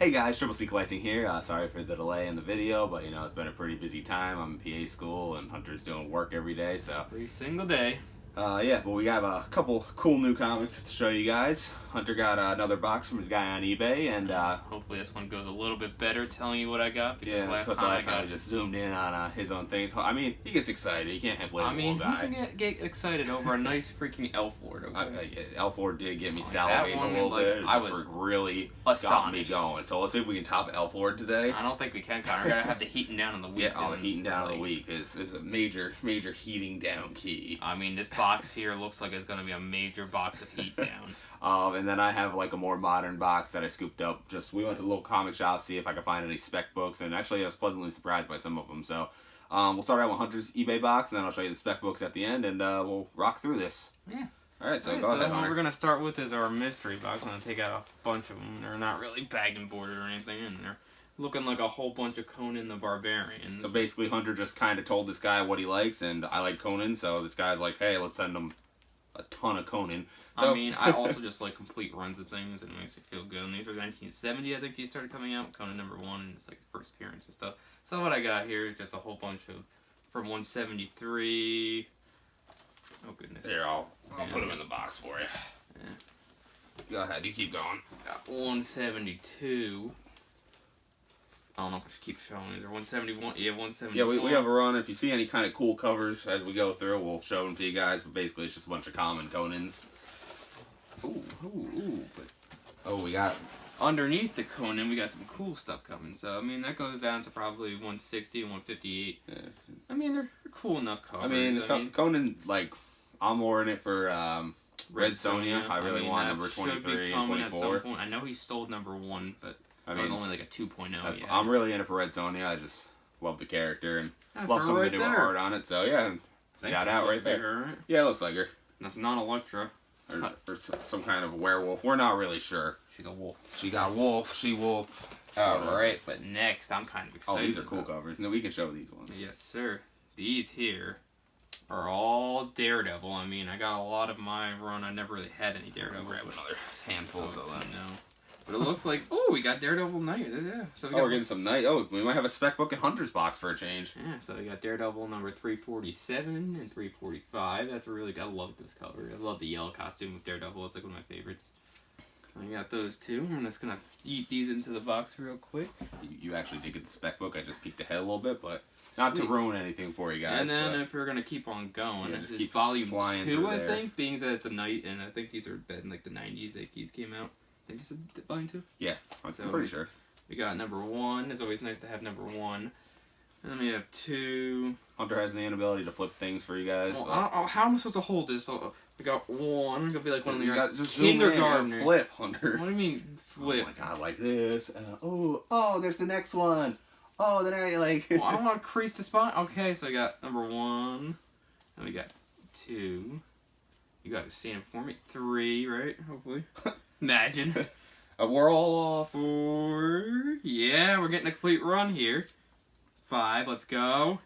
Hey guys, Triple C Collecting here. Sorry for the delay in the video, but it's been a pretty busy time. I'm in PA school and Hunter's doing work every day, so. Every single day. Yeah, but we have a couple cool new comics to show you guys. Hunter got another box from his guy on eBay, and hopefully this one goes a little bit better telling you what I got, because yeah, last time we just zoomed in on his own things. I mean, he gets excited. He can't blame the little guy. Who can get excited over a nice freaking elf lord? Okay? Elf Lord did get me salivating a little bit. I was really astonished. Got me going. So let's see if we can top Elf Lord today. I don't think we can, Connor. We're gonna have the heating down in the week. Yeah, the heating down in the week is a major heating down key. I mean, this box here looks like it's gonna be a major box of heat down. And then I have like a more modern box that I scooped up. We went to the local comic shop, see if I could find any Spec Books, and actually I was pleasantly surprised by some of them. So we'll start out with Hunter's eBay box, and then I'll show you the Spec Books at the end, and we'll rock through this. Yeah. Alright, so go ahead, what Hunter. we're going to start with is our mystery box. I'm going to take out a bunch of them. They're not really bagged and boarded or anything in there. Looking like a whole bunch of Conan the Barbarian. So basically Hunter just kind of told this guy what he likes, and I like Conan, so this guy's like, hey, let's send him a ton of Conan. So, I mean, I also just like complete runs of things, and it makes me feel good. And these are 1970, I think these started coming out. Conan #1, and it's like first appearance and stuff. So what I got here is just a whole bunch of from 173. Oh goodness. Here, I'll put them in the box for you. Yeah. Go ahead, you keep going. Got 172. I don't know if I should keep showing. Is there 171? Yeah, 171. Yeah, we have a run. If you see any kind of cool covers as we go through, we'll show them to you guys. But basically, it's just a bunch of common Conans. Oh, we got... Underneath the Conan, we got some cool stuff coming. So, I mean, that goes down to probably 160 and 158. Yeah. I mean, they're cool enough covers. I mean, Conan, like, I'm more in it for Red Sonja. I really want number 23 and 24. I know he stole #1, but it was only like a 2.0. Yeah. I'm really in it for Red Sonja. I just love the character and love somebody to do art on it. So, yeah, shout out right there. Her, right? Yeah, it looks like her. That's not Electra. Or some kind of werewolf. We're not really sure. She's a wolf. She got wolf, she-wolf. Alright, but next, I'm kind of excited. Oh, these are cool covers. No, we can show these ones. Yes, sir. These here are all Daredevil. I mean, I got a lot of my run. I never really had any Daredevil. Grab another handful so then. No. But it looks like, oh, we got Daredevil Knight. Yeah. So we're getting some Knight. Oh, we might have a Spec Book and Hunter's box for a change. Yeah, so we got Daredevil number 347 and 345. That's really, I love this cover. I love the yellow costume with Daredevil. It's like one of my favorites. I got those two. I'm just going to eat these into the box real quick. You actually did get the Spec Book. I just peeked ahead a little bit, but not to ruin anything for you guys. And then if we're going to keep on going, this is volume 2, I think, being that it's a Knight, and I think these are in like the 90s that these came out. I think this is volume 2? Yeah, I'm pretty sure. We got #1. It's always nice to have #1. And then we have 2. Hunter has the inability to flip things for you guys. Well, how am I supposed to hold this? So we got 1. It's going to be like one of your just kindergartners. Flip, Hunter. What do you mean, flip? Oh my god, like this. Oh, there's the next one. Oh, then I like... Well, I don't want to crease the spine. Okay, so I got #1. Then we got 2. You guys are seeing it for me. 3, right? Hopefully. Imagine. We're all off. 4. Yeah, we're getting a complete run here. 5, let's go.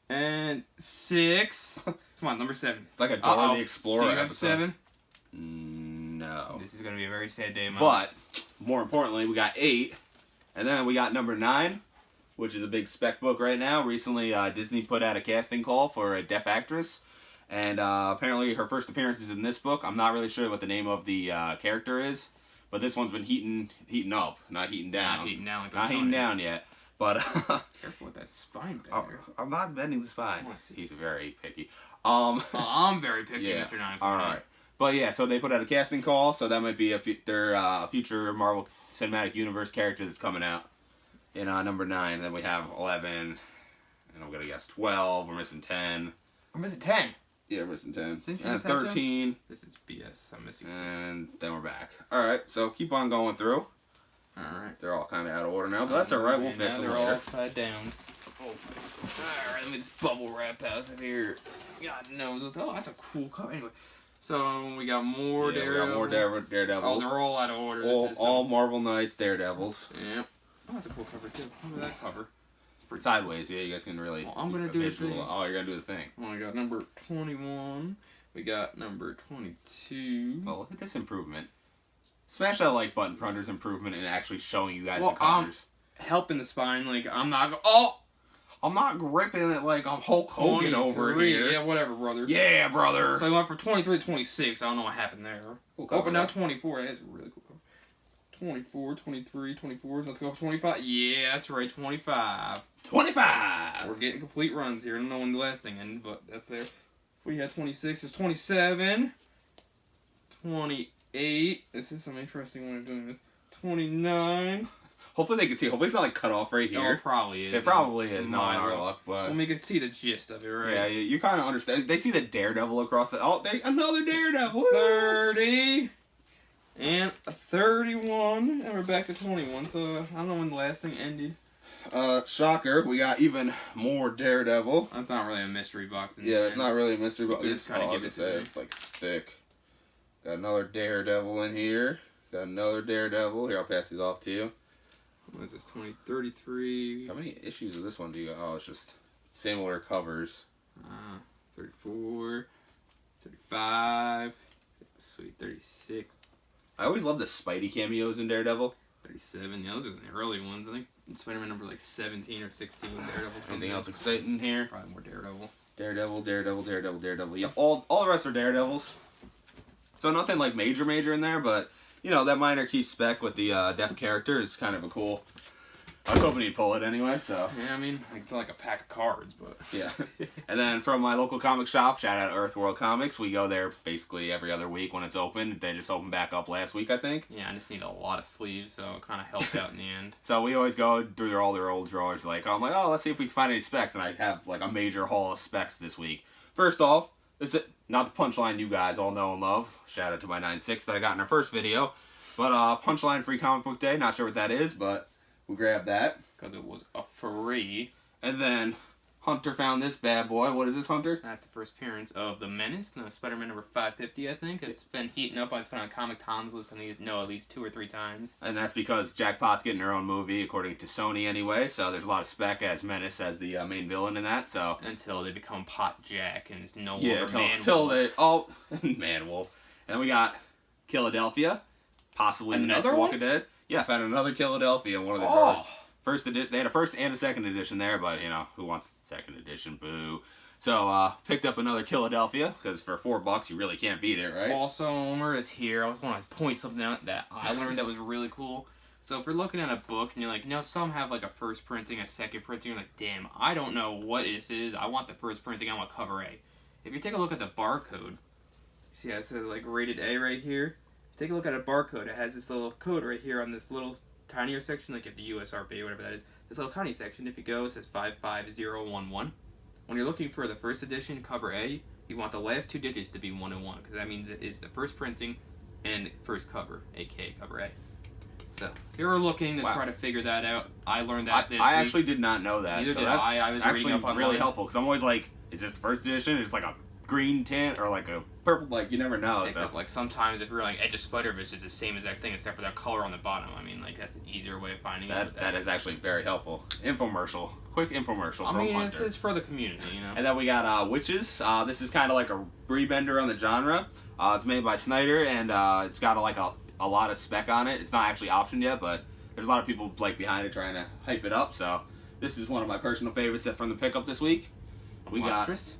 And 6. Come on, number 7. It's like a Dora the Explorer Do you have episode. 7? No. This is going to be a very sad day in my life. But, more importantly, we got 8. And then we got number 9, which is a big Spec Book right now. Recently, Disney put out a casting call for a deaf actress. And apparently her first appearance is in this book. I'm not really sure what the name of the character is. But this one's been heating up, not heating down. Not heating down like those Not heating down yet. But careful with that spine bender. I'm not bending the spine. He's very picky. I'm very picky, yeah. Mr. 9. Alright. But yeah, so they put out a casting call, so that might be their future Marvel Cinematic Universe character that's coming out in number 9. Then we have 11, and I'm going to guess 12. We're missing 10. I'm missing 10. Yeah, we're missing 10. And 13. This is BS. I'm missing 6. And then we're back. Alright, so keep on going through. Alright. They're all kind of out of order now, but that's alright. We'll fix them later. They're all upside downs. We'll fix them. Alright, let me just bubble wrap out of here. God knows what's... Oh, that's a cool cover. Anyway, so we got more Daredevil. We got more Daredevil. Oh, they're all out of order. All Marvel Knights Daredevils. Yep. Oh, that's a cool cover, too. Look at that cover. Sideways, yeah, you guys can really... Well, I'm going to do the thing. Oh, you're going to do the thing. Well, I got number 21. We got number 22. Well, look at this improvement. Smash that like button for Hunter's improvement and actually showing you guys Well, the covers. Helping the spine, like, I'm not I'm not gripping it like I'm Hulk Hogan over here. Yeah, whatever, brother. Yeah, brother. So I went for 23 to 26. I don't know what happened there. Cool Oh, but now cover. 24. That's a really cool cover. 24, 23, 24. Let's go for 25. Yeah, that's right, 25. 25. We're getting complete runs here. I don't know when the last thing ended, but that's there. If we had 26, there's 27. 28. This is some interesting when I'm doing this. 29. Hopefully they can see. Hopefully it's not like cut off right Oh, here. it probably is. It probably is. In Not my in our luck. luck, but Well, we can see the gist of it, right? yeah, you kind of understand. They see the Daredevil across the. Oh, another Daredevil. 30. And a 31. And we're back to 21. So I don't know when the last thing ended. Shocker. We got even more Daredevil. That's not really a mystery box. Yeah, it's not really a mystery, but You just kinda give it to me. it's like thick. Got another Daredevil in here. Got another Daredevil. Here, I'll pass these off to you. What is this? 33. How many issues of this one do you got? Oh, it's just similar covers. 34. 35. Sweet. 36. I always love the Spidey cameos in Daredevil. 37. Yeah, those are the early ones. I think Spider-Man number like 17 or 16. Daredevil. Anything else exciting here? Probably more Daredevil. Daredevil. Yeah, all the rest are Daredevils. So nothing like major in there, but you know that minor key spec with the deaf character is kind of a cool. I was hoping he'd pull it anyway, so. Yeah, I mean, I feel like a pack of cards, but. Yeah. And then from my local comic shop, shout out Earth World Comics, we go there basically every other week when it's open. They just opened back up last week, I think. Yeah, I just need a lot of sleeves, so it kind of helped out in the end. So we always go through all their old drawers, like, I'm like, oh, let's see if we can find any specs, and I have like a major haul of specs this week. First off, this is not the Punchline you guys all know and love. Shout out to my 9.6 that I got in our first video. But Punchline Free Comic Book Day, not sure what that is, but we grabbed that. Because it was a free. And then Hunter found this bad boy. What is this, Hunter? That's the first appearance of the Menace, no, Spider-Man number 550, I think. It's been heating up. It's been on Comic Tom's list, I know at least 2 or 3 times. And that's because Jackpot's getting her own movie, according to Sony anyway. So there's a lot of spec as Menace as the main villain in that. So until they become Pot Jack and it's no longer until they Man Wolf. And then we got Philadelphia, possibly the next Another one? Walking Dead. Yeah, I found another Philadelphia in one of the drawers. They had a first and a second edition there, but you know who wants the second edition? Boo. So picked up another Philadelphia because for $4 you really can't beat it, right? Also, Omer is here. I just want to point something out that I learned that was really cool. So if you're looking at a book and you're like, some have like a first printing, a second printing, you're like, damn, I don't know what this is. I want the first printing. I want cover A. If you take a look at the barcode, see how it says like rated A right here? Take a look at a barcode. It has this little code right here on this little tinier section, like if the USRP or whatever that is. This little tiny section, if you go, it says 55011. When you're looking for the first edition cover A, you want the last 2 digits to be 1 and 1, because that means it's the first printing and first cover, aka cover A. So if you're looking to try to figure that out, I learned that this week. I actually did not know that. Neither so did that's I was actually reading up online. really helpful because I'm always like, is this the first edition? It's like a green tint or like a purple, like you never know. Because like sometimes if you're like Edge of Spider-Verse is the same exact thing except for that color on the bottom. I mean, like that's an easier way of finding it. That is actually very helpful. Infomercial, quick infomercial from Hunter. It's for the community, you know. And then we got Witches. This is kind of like a rebender on the genre. It's made by Snyder and it's got like a lot of spec on it. It's not actually optioned yet, but there's a lot of people like behind it trying to hype it up. So this is one of my personal favorites from the pickup this week. Monstrous.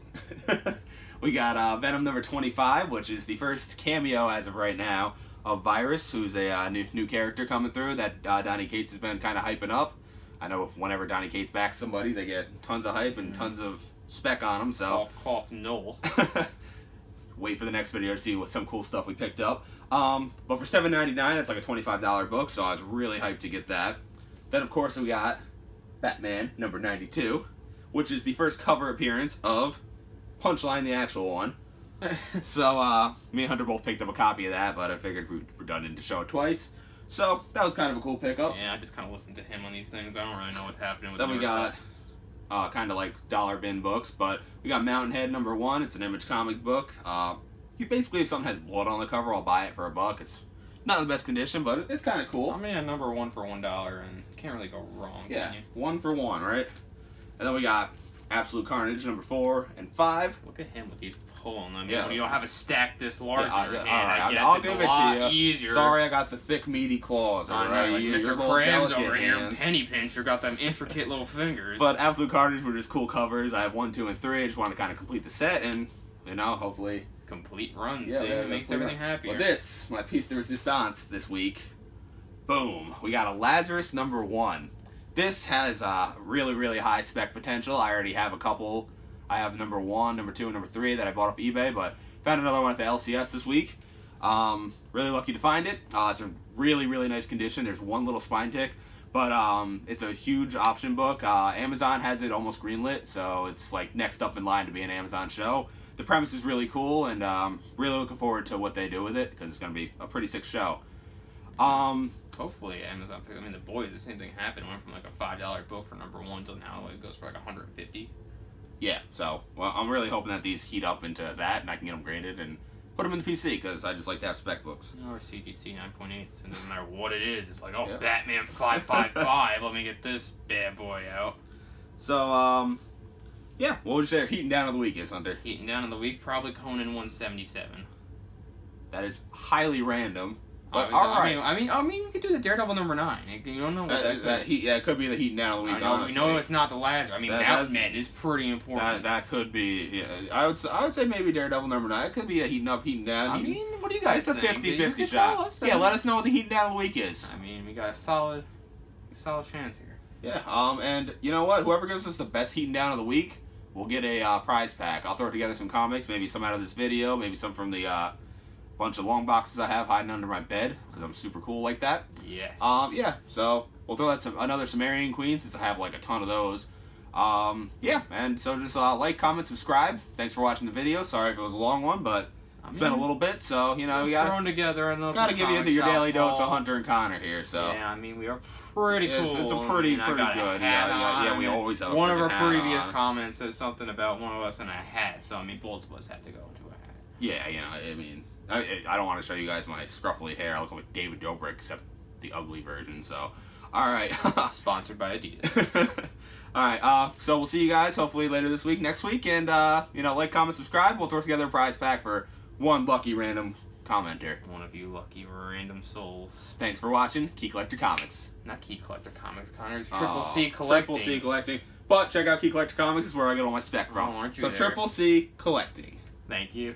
We got Venom number 25, which is the first cameo as of right now of Virus, who's a new character coming through that Donny Cates has been kind of hyping up. I know whenever Donny Cates backs somebody, they get tons of hype and tons of spec on them. So cough, no. Wait for the next video to see what some cool stuff we picked up. But for $7.99, that's like a $25 book, so I was really hyped to get that. Then of course we got Batman number 92, which is the first cover appearance of Punchline, the actual one. So me and Hunter both picked up a copy of that, but I figured we're redundant to show it twice. So that was kind of a cool pickup. Yeah, I just kind of listen to him on these things. I don't really know what's happening with Then we got kind of like dollar bin books, but we got Mountain Head number 1. It's an Image comic book. You basically, if something has blood on the cover, I'll buy it for $1. It's not in the best condition, but it's kind of cool. I mean, a number 1 for $1, and can't really go wrong. Yeah, 1 for 1, right? And then we got Absolute Carnage number 4 and 5. Look at him with these pulling. I mean, Yeah. when you don't have a stack this large in your hand, alright, I guess I'll it's give a it lot to you. easier. Sorry, I got the thick, meaty claws. I know, Alright, like your Mr. little Krabs delicate over here, hands. Penny Pincher, got them intricate little fingers. But Absolute Carnage were just cool covers. I have 1, 2, and 3. I just want to kind of complete the set and, hopefully. Complete runs, Yeah, it makes everything happier. Well, this, my piece de resistance this week. Boom. We got a Lazarus number 1. This has really, really high spec potential. I already have a couple. I have number 1, number 2, and number 3 that I bought off eBay, but found another one at the LCS this week. Really lucky to find it. It's a really, really nice condition. There's one little spine tick, but it's a huge option book. Amazon has it almost greenlit, so it's like next up in line to be an Amazon show. The premise is really cool, and really looking forward to what they do with it, because it's going to be a pretty sick show. Hopefully Amazon picks. I mean, the boys, the same thing happened. Went from like a $5 book for number 1 till now it goes for like $150. Yeah, so well, I'm really hoping that these heat up into that, and I can get them graded and put them in the PC, because I just like to have spec books. Or CGC 9.8s, and doesn't matter what it is. It's like, oh, Yeah. Batman 555. Let me get this bad boy out. So, yeah, what would you say our heating down of the week is, Hunter? Heating down in the week, probably Conan 177. That is highly random. But I mean, we could do the Daredevil number 9. You don't know what that could. It could be the heating down of the week. We know it's not the Lazarus. I mean, Mountain Men is pretty important. That could be. Yeah, I would say maybe Daredevil number 9. It could be a heating up, heating down. I mean, what do you guys think? It's a 50-50 shot. Yeah, let us know what the heating down of the week is. I mean, we got a solid chance here. Yeah. And you know what? Whoever gives us the best heating down of the week, we'll get a prize pack. I'll throw together some comics, maybe some out of this video, maybe some from the bunch of long boxes I have hiding under my bed, because I'm super cool like that. Yes. Yeah, so we'll throw out another Sumerian Queen, since I have like a ton of those. Yeah, and so just like, comment, subscribe. Thanks for watching the video. Sorry if it was a long one, but it's been a little bit, so we gotta thrown together gotta give you your daily dose of Hunter and Connor here. So yeah, I mean, we are pretty cool. It's a pretty good. Yeah, we always have a one of our hat previous on. comments said something about one of us in a hat, so I mean, both of us had to go into a hat. Yeah, I mean, I don't want to show you guys my scruffy hair. I look like David Dobrik, except the ugly version. So, all right. Sponsored by Adidas. All right. So we'll see you guys hopefully later this week, next week, and like, comment, subscribe. We'll throw together a prize pack for one lucky random commenter. One of you lucky random souls. Thanks for watching Key Collector Comics. Not Key Collector Comics, Connor. It's Triple C Collecting. Triple C Collecting. But check out Key Collector Comics. Is where I get all my spec from. Oh, aren't you so there? Triple C Collecting. Thank you.